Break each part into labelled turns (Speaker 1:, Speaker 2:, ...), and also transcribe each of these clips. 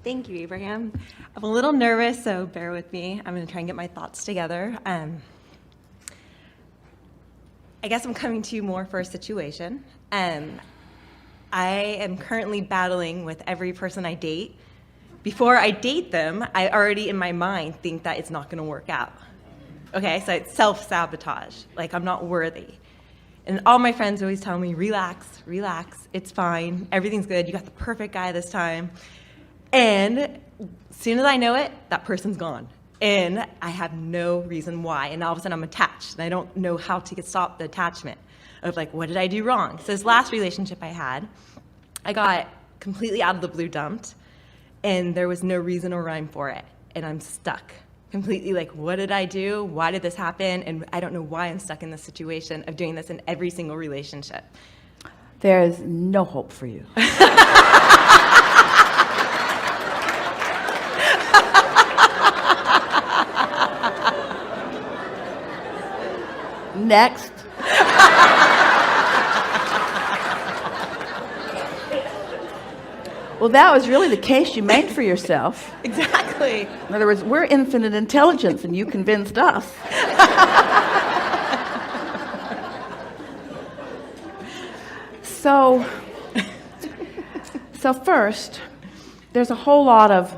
Speaker 1: Thank you, Abraham. I'm a little nervous, so bear with me. I'm going to try and get my thoughts together. I guess I'm coming to you more for a situation. I am currently battling with every person I date. Before I date them, I already in my mind think that it's not going to work out. Okay, so it's self-sabotage, like I'm not worthy. And all my friends always tell me, relax, it's fine, everything's good, you got the perfect guy this time. And as soon as I know it, that person's gone. And I have no reason why. And all of a sudden I'm attached. And I don't know how to stop the attachment of like, what did I do wrong? So this last relationship I had, I got completely out of the blue dumped. And there was no reason or rhyme for it. And I'm stuck. Completely like, what did I do? Why did this happen? And I don't know why I'm stuck in this situation of doing this in every single relationship.
Speaker 2: There is no hope for you. Next. Well, that was really the case you made for yourself.
Speaker 1: Exactly.
Speaker 2: In other words, we're infinite intelligence, and you convinced us. So first, there's a whole lot of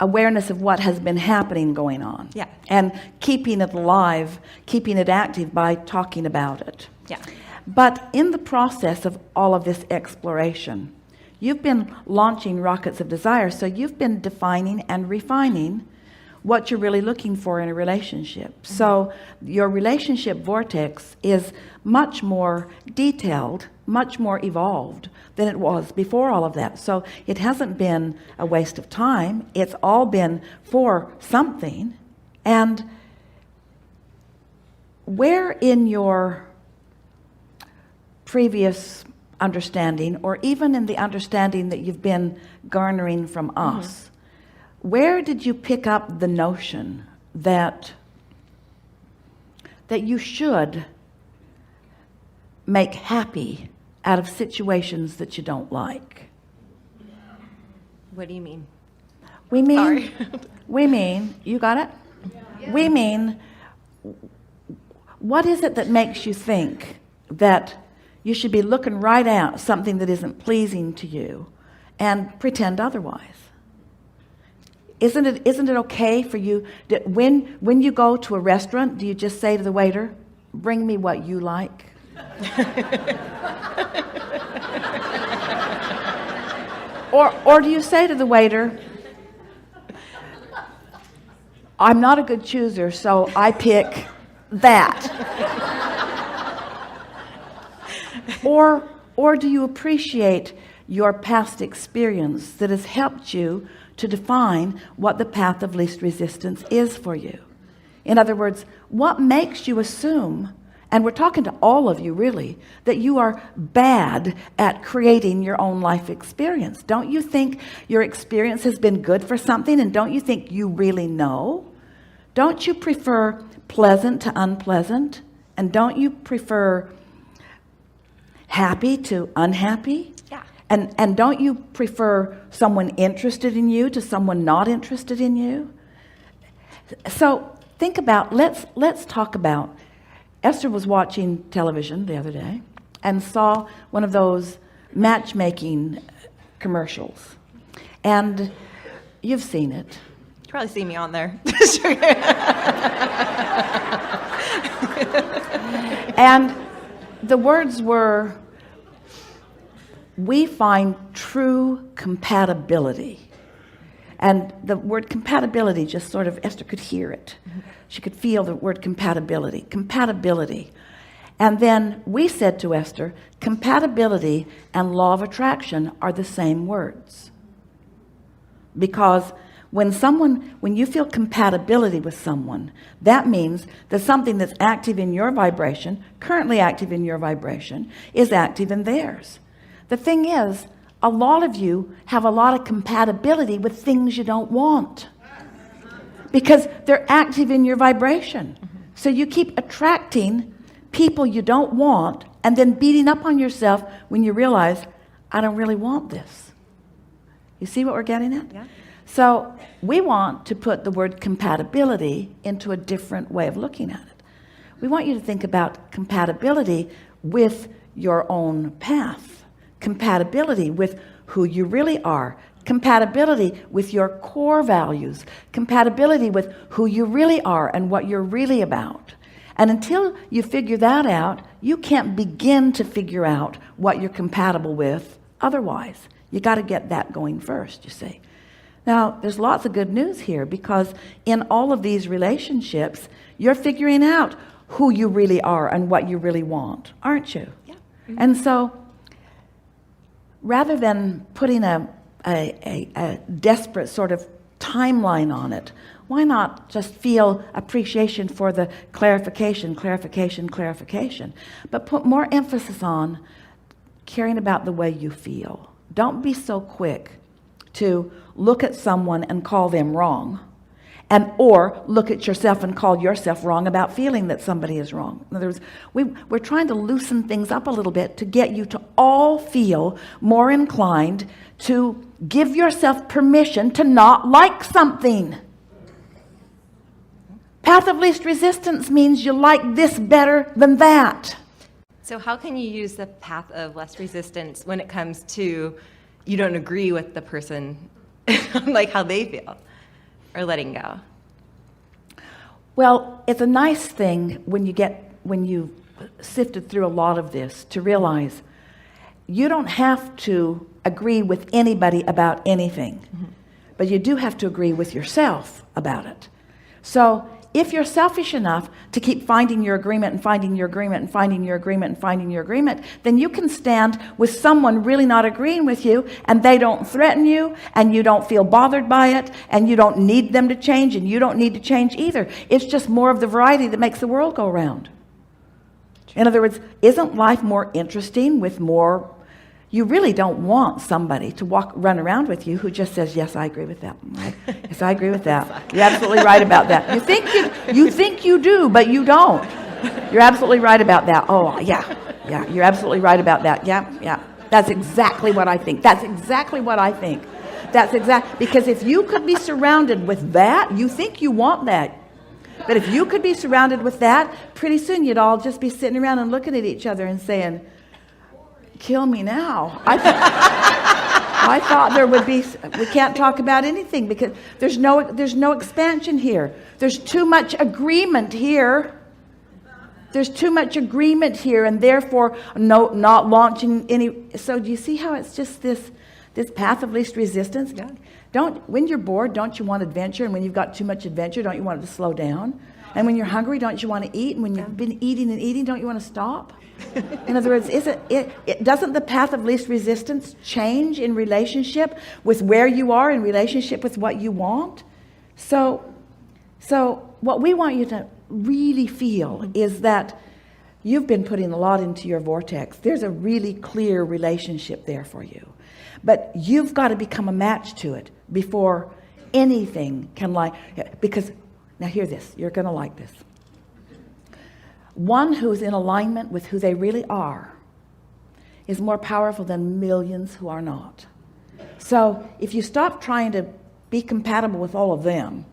Speaker 2: awareness of what has been happening going on.
Speaker 1: Yeah.
Speaker 2: And keeping it alive, keeping it active by talking about it.
Speaker 1: Yeah.
Speaker 2: But in the process of all of this exploration, you've been launching rockets of desire, so you've been defining and refining what you're really looking for in a relationship. Mm-hmm. So your relationship vortex is much more detailed, much more evolved than it was before all of that. So it hasn't been a waste of time. It's all been for something. And where in your previous understanding, or even in the understanding that you've been garnering from us, where did you pick up the notion that you should make happy out of situations that you don't like?
Speaker 1: What do you mean?
Speaker 2: We mean,
Speaker 1: Sorry.
Speaker 2: we mean, you got it? Yeah. We mean, what is it that makes you think that you should be looking right at something that isn't pleasing to you and pretend otherwise? Isn't it okay for you that when you go to a restaurant, do you just say to the waiter, bring me what you like? Or do you say to the waiter, I'm not a good chooser, so I pick that? Or do you appreciate your past experience that has helped you to define what the path of least resistance is for you? In other words, what makes you assume, and we're talking to all of you really, that you are bad at creating your own life experience? Don't you think your experience has been good for something, and don't you think you really know? Don't you prefer pleasant to unpleasant? And don't you prefer happy to unhappy?
Speaker 1: Yeah.
Speaker 2: And don't you prefer someone interested in you to someone not interested in you? So think about, let's talk about, Esther was watching television the other day and saw one of those matchmaking commercials. And you've seen it.
Speaker 1: You probably see me on there.
Speaker 2: And the words were, we find true compatibility. And the word compatibility just sort of, Esther could hear it. She could feel the word compatibility. And then we said to Esther, compatibility and law of attraction are the same words. Because when you feel compatibility with someone, that means that something that's active in your vibration, currently active in your vibration, is active in theirs. The thing is, a lot of you have a lot of compatibility with things you don't want because they're active in your vibration. So you keep attracting people you don't want and then beating up on yourself when you realize, I don't really want this. You see what we're getting at?
Speaker 1: Yeah.
Speaker 2: So we want to put the word compatibility into a different way of looking at it. We want you to think about compatibility with your own path, compatibility with who you really are, compatibility with your core values, compatibility with who you really are and what you're really about. And until you figure that out, you can't begin to figure out what you're compatible with otherwise. You got to get that going first, you see. Now, there's lots of good news here, because in all of these relationships, you're figuring out who you really are and what you really want, aren't you?
Speaker 1: Yeah. Mm-hmm.
Speaker 2: And so, rather than putting a desperate sort of timeline on it, why not just feel appreciation for the clarification, but put more emphasis on caring about the way you feel. Don't be so quick to look at someone and call them wrong, or look at yourself and call yourself wrong about feeling that somebody is wrong. In other words, we're trying to loosen things up a little bit to get you to all feel more inclined to give yourself permission to not like something. Path of least resistance means you like this better than that.
Speaker 1: So how can you use the path of less resistance when it comes to you don't agree with the person, like how they feel, or letting go?
Speaker 2: Well, it's a nice thing when you've sifted through a lot of this to realize you don't have to agree with anybody about anything, but you do have to agree with yourself about it. So if you're selfish enough to keep finding your agreement and finding your agreement and finding your agreement and finding your agreement, then you can stand with someone really not agreeing with you, and they don't threaten you, and you don't feel bothered by it, and you don't need them to change, and you don't need to change either. It's just more of the variety that makes the world go round. In other words, isn't life more interesting with more? You really don't want somebody to run around with you who just says, yes, I agree with that. Right? Yes, I agree with that. You're absolutely right about that. You think you do, but you don't. You're absolutely right about that. Oh, yeah, you're absolutely right about that. Yeah. That's exactly what I think. Because if you could be surrounded with that, you think you want that. But if you could be surrounded with that, pretty soon you'd all just be sitting around and looking at each other and saying, kill me now. I thought there would be, we can't talk about anything because there's no expansion here. There's too much agreement here. And therefore not launching any. So do you see how it's just this path of least resistance?
Speaker 1: Yeah.
Speaker 2: When you're bored, don't you want adventure? And when you've got too much adventure, don't you want it to slow down? And when you're hungry, don't you want to eat? And when you've been eating and eating, don't you want to stop? In other words, doesn't the path of least resistance change in relationship with where you are, in relationship with what you want? So what we want you to really feel is that you've been putting a lot into your vortex. There's a really clear relationship there for you. But you've got to become a match to it before anything can because, now hear this, you're going to like this. One who's in alignment with who they really are is more powerful than millions who are not. So if you stop trying to be compatible with all of them,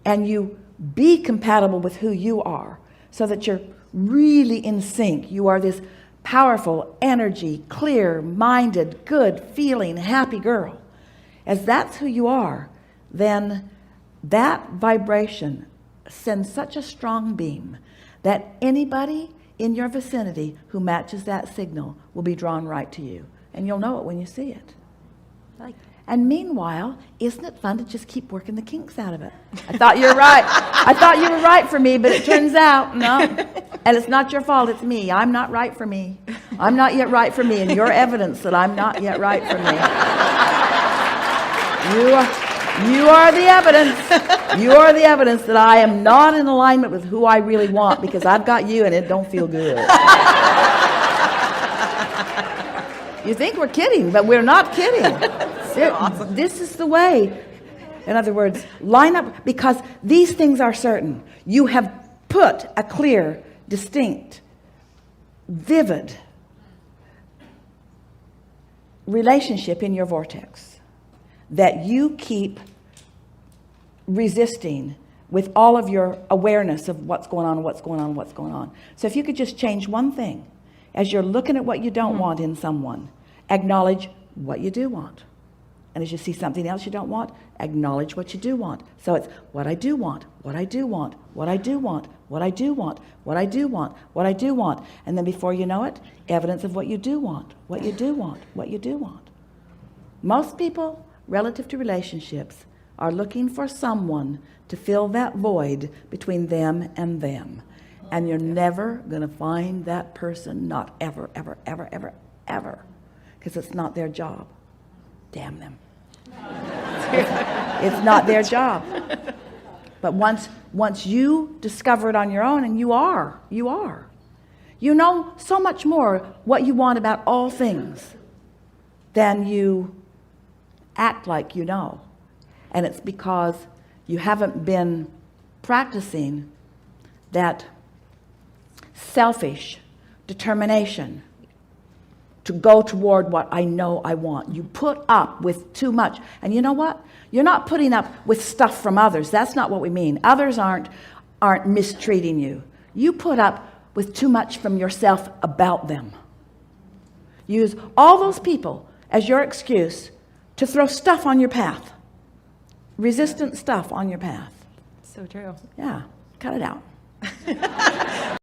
Speaker 2: and you be compatible with who you are, so that you're really in sync, you are this powerful, energy, clear-minded, good-feeling, happy girl. As that's who you are, then that vibration sends such a strong beam that anybody in your vicinity who matches that signal will be drawn right to you. And you'll know it when you see it. And meanwhile, isn't it fun to just keep working the kinks out of it? I thought you were right. I thought you were right for me, but it turns out, no. And it's not your fault, it's me. I'm not right for me. I'm not yet right for me, and you're evidence that I'm not yet right for me. You are the evidence. You are the evidence that I am not in alignment with who I really want, because I've got you and it don't feel good. You think we're kidding, but we're not kidding. Awesome. This is the way. In other words, line up, because these things are certain. You have put a clear, distinct, vivid relationship in your vortex. that you keep resisting with all of your awareness of what's going on, what's going on, what's going on. So if you could just change one thing, as you're looking at what you don't want in someone, acknowledge what you do want. And as you see something else you don't want, acknowledge what you do want. So it's what I do want, what I do want, what I do want, what I do want, what I do want, what I do want. And then before you know it, evidence of what you do want, what you do want, what you do want. Most people, relative to relationships, are looking for someone to fill that void between them and them. And you're never going to find that person, not ever, ever, ever, ever, ever, because it's not their job. Damn them. It's not their job. But once you discover it on your own, and you are. You know so much more what you want about all things than you act like you know. And it's because you haven't been practicing that selfish determination to go toward what I know I want. You put up with too much. And you know what? You're not putting up with stuff from others. That's not what we mean. Others aren't mistreating you. You put up with too much from yourself about them. Use all those people as your excuse to throw stuff on your path. Resistant stuff on your path.
Speaker 1: So true.
Speaker 2: Yeah, cut it out.